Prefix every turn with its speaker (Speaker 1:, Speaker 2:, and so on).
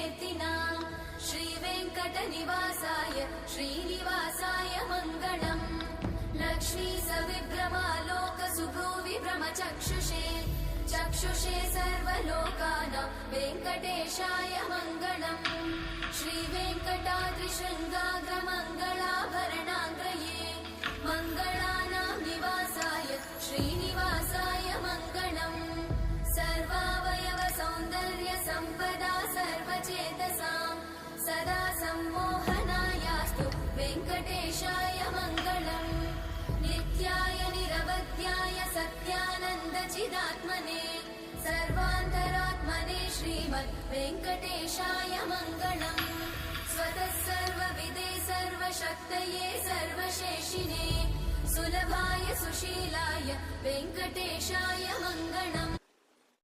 Speaker 1: कीर्तिना श्रीवेङ्कटनिवासाय श्रीनिवासाय मङ्गलम् लक्ष्मी सविभ्रमालोकसुभ्रूविभ्रमचक्षुषे चक्षुषे सर्वलोकानां वेङ्कटेशाय मङ्गलम् श्रीवेङ्कटाद्रिशृङ्गाग्रमङ्गलाभरणाङ्गये मङ्गलानां निवासाय श्रीनिवासाय मङ्गलम् सर्वावयव सौन्दर्य सम्पदा सर्वचेतसां सदा सम्मोहनायास्तु वेङ्कटेशाय मङ्गलम् नित्याय निरवध्याय सत्यानन्दचिदात्मने सर्वान्तरात्मने श्रीमद् वेङ्कटेशाय मङ्गलम् स्वतः सर्वविदे सर्वशक्तये सर्वशेषिने सुलभाय सुशीलाय वेङ्कटेशाय मङ्गलम्